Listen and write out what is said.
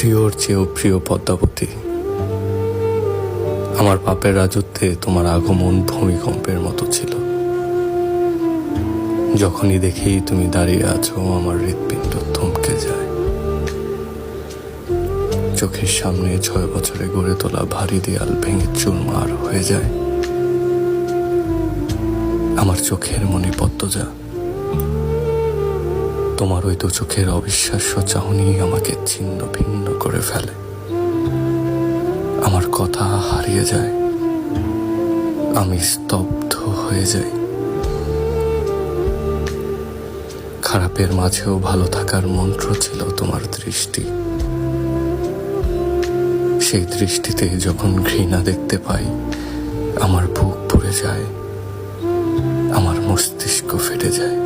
প্রিয়র চেয়েও প্রিয় পদ্মাবতী, আমার পাপের রাজত্বে তোমার আগমন ভূমিকম্পের মতো ছিল। যখনই দেখি তুমি দাঁড়িয়ে আছো, আমার হৃৎপিণ্ড থমকে যায়। চোখের সামনে 6 বছরে গড়ে তোলা ভারী দেয়াল ভেঙে চুরমার হয়ে যায়। আমার চোখের মনি পদ্মজা, তোমার ওই দু চোখের অবিশ্বাস্য চাহনি আমাকে ছিন্ন ভিন্ন করে ফেলে। আমার কথা হারিয়ে যায়, আমি স্তব্ধ হয়ে যাই। খারাপের মাঝেও ভালো থাকার মন্ত্র ছিল তোমার দৃষ্টি। সেই দৃষ্টিতে যখন ঘৃণা দেখতে পাই, আমার বুক পুড়ে যায়, আমার মস্তিষ্ক ফেটে যায়।